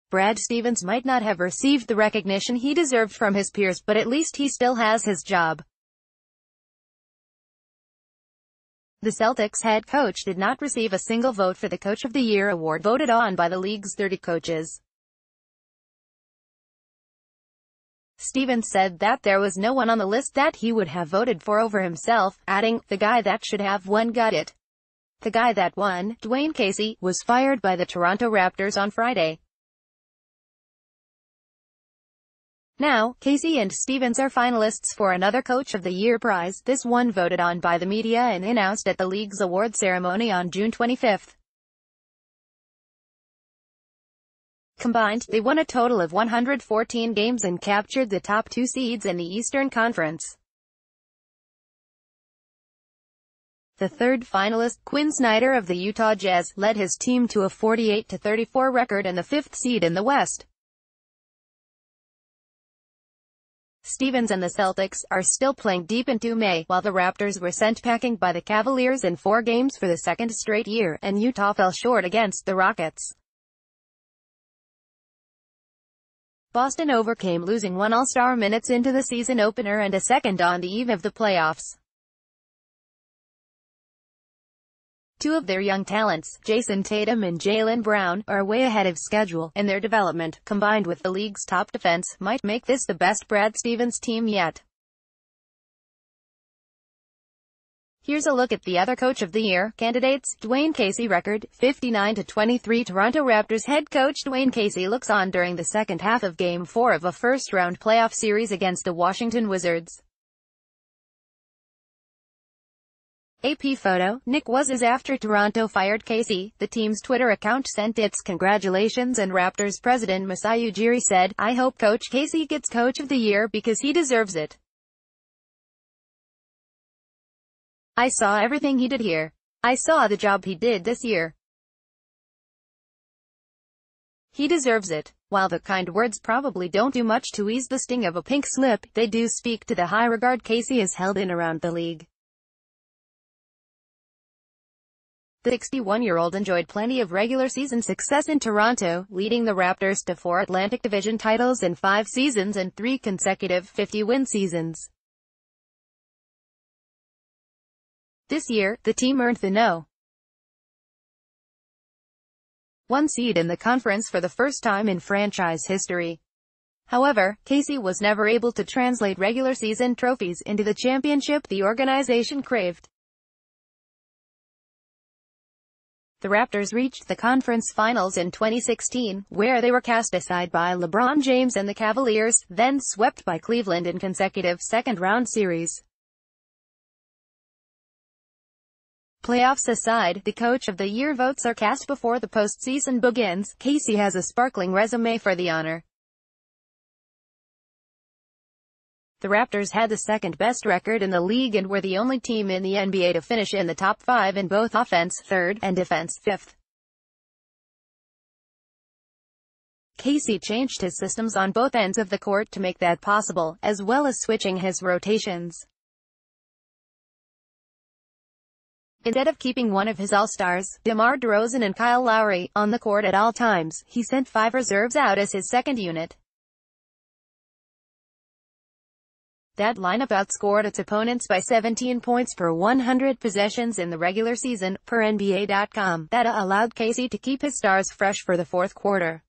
Brad Stevens might not have received the recognition he deserved from his peers, but at least he still has his job. The Celtics head coach did not receive a single vote for the Coach of the Year award voted on by the league's 30 coaches. Stevens said that there was no one on the list that he would have voted for over himself, adding, "The guy that should have won got it." The guy that won, Dwayne Casey, was fired by the Toronto Raptors on Friday. Now, Casey and Stevens are finalists for another Coach of the Year prize, this one voted on by the media and announced at the league's award ceremony on June 25. Combined, they won a total of 114 games and captured the top 2 seeds in the Eastern Conference. The third finalist, Quinn Snyder of the Utah Jazz, led his team to a 48-34 record and the 5th seed in the West. Stevens and the Celtics are still playing deep into May, while the Raptors were sent packing by the Cavaliers in 4 games for the second straight year, and Utah fell short against the Rockets. Boston overcame losing 1 All-Star minutes into the season opener and a second on the eve of the playoffs. 2 of their young talents, Jason Tatum and Jaylen Brown, are way ahead of schedule, and their development, combined with the league's top defense, might make this the best Brad Stevens team yet. Here's a look at the other Coach of the Year candidates. Dwayne Casey record, 59-23 Toronto Raptors head coach Dwayne Casey looks on during the second half of Game 4 of a first-round playoff series against the Washington Wizards. AP photo, Nick was as after Toronto fired Casey. The team's Twitter account sent its congratulations and Raptors president Masai Ujiri said, "I hope Coach Casey gets Coach of the Year because he deserves it. I saw everything he did here. I saw the job he did this year. He deserves it." While the kind words probably don't do much to ease the sting of a pink slip, they do speak to the high regard Casey is held in around the league. The 61-year-old enjoyed plenty of regular season success in Toronto, leading the Raptors to 4 Atlantic Division titles in 5 seasons and 3 consecutive 50-win seasons. This year, the team earned the No. 1 seed in the conference for the first time in franchise history. However, Casey was never able to translate regular season trophies into the championship the organization craved. The Raptors reached the conference finals in 2016, where they were cast aside by LeBron James and the Cavaliers, then swept by Cleveland in consecutive second-round series. Playoffs aside, the Coach of the Year votes are cast before the postseason begins. Casey has a sparkling resume for the honor. The Raptors had the second-best record in the league and were the only team in the NBA to finish in the top 5 in both offense, 3rd, and defense, 5th. Casey changed his systems on both ends of the court to make that possible, as well as switching his rotations. Instead of keeping one of his All-Stars, DeMar DeRozan and Kyle Lowry, on the court at all times, he sent 5 reserves out as his second unit. That lineup outscored its opponents by 17 points per 100 possessions in the regular season, per NBA.com. That allowed Casey to keep his stars fresh for the 4th quarter.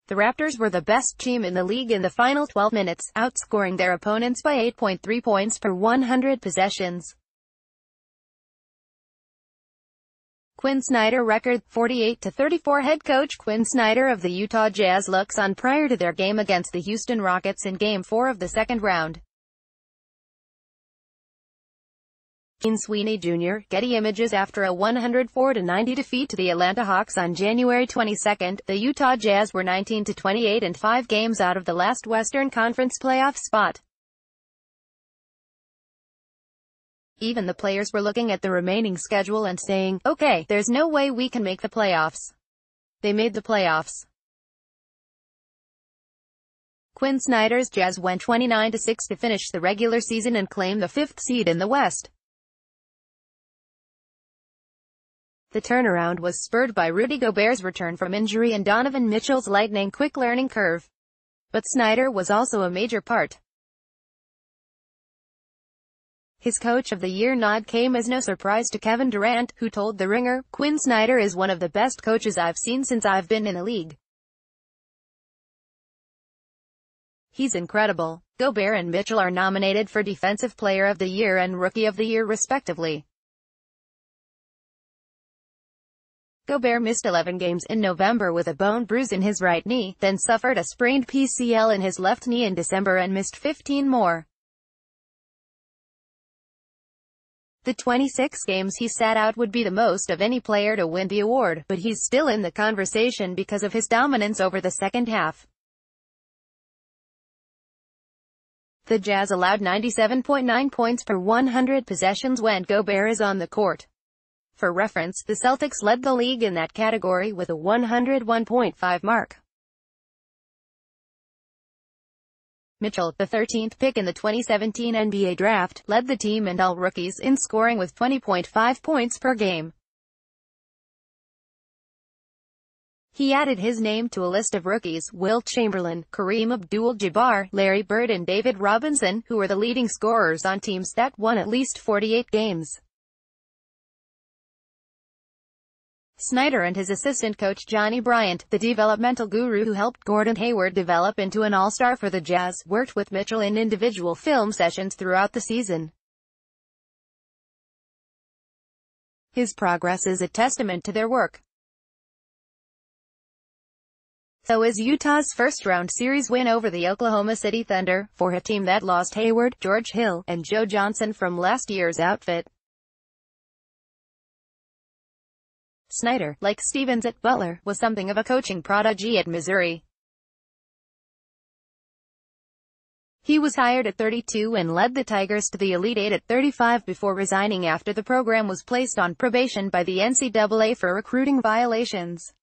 The Raptors were the best team in the league in the final 12 minutes, outscoring their opponents by 8.3 points per 100 possessions. Quinn Snyder record, 48-34 head coach Quinn Snyder of the Utah Jazz looks on prior to their game against the Houston Rockets in Game 4 of the second round. Gene Sweeney Jr., Getty Images. After a 104-90 defeat to the Atlanta Hawks on January 22, the Utah Jazz were 19-28 and 5 games out of the last Western Conference playoff spot. Even the players were looking at the remaining schedule and saying, "Okay, there's no way we can make the playoffs." They made the playoffs. Quinn Snyder's Jazz went 29-6 to finish the regular season and claim the 5th seed in the West. The turnaround was spurred by Rudy Gobert's return from injury and Donovan Mitchell's lightning-quick learning curve. But Snyder was also a major part. His Coach of the Year nod came as no surprise to Kevin Durant, who told The Ringer, "Quinn Snyder is one of the best coaches I've seen since I've been in the league. He's incredible." Gobert and Mitchell are nominated for Defensive Player of the Year and Rookie of the Year respectively. Gobert missed 11 games in November with a bone bruise in his right knee, then suffered a sprained PCL in his left knee in December and missed 15 more. The 26 games he sat out would be the most of any player to win the award, but he's still in the conversation because of his dominance over the second half. The Jazz allowed 97.9 points per 100 possessions when Gobert is on the court. For reference, the Celtics led the league in that category with a 101.5 mark. Mitchell, the 13th pick in the 2017 NBA draft, led the team and all rookies in scoring with 20.5 points per game. He added his name to a list of rookies, Wilt Chamberlain, Kareem Abdul-Jabbar, Larry Bird and David Robinson, who were the leading scorers on teams that won at least 48 games. Snyder and his assistant coach Johnny Bryant, the developmental guru who helped Gordon Hayward develop into an all-star for the Jazz, worked with Mitchell in individual film sessions throughout the season. His progress is a testament to their work. So is Utah's first-round series win over the Oklahoma City Thunder, for a team that lost Hayward, George Hill, and Joe Johnson from last year's outfit. Snyder, like Stevens at Butler, was something of a coaching prodigy at Missouri. He was hired at 32 and led the Tigers to the Elite Eight at 35 before resigning after the program was placed on probation by the NCAA for recruiting violations.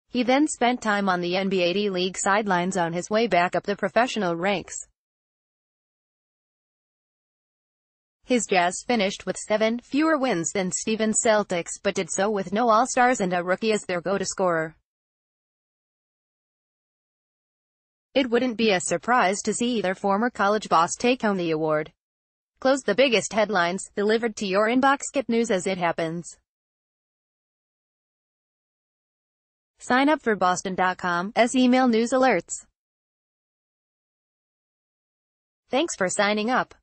He then spent time on the NBA D-League sidelines on his way back up the professional ranks. His Jazz finished with 7 fewer wins than Stevens' Celtics, but did so with no All-Stars and a rookie as their go-to scorer. It wouldn't be a surprise to see their former college boss take home the award. Close the biggest headlines, delivered to your inbox. Get news as it happens. Sign up for Boston.com's email news alerts. Thanks for signing up.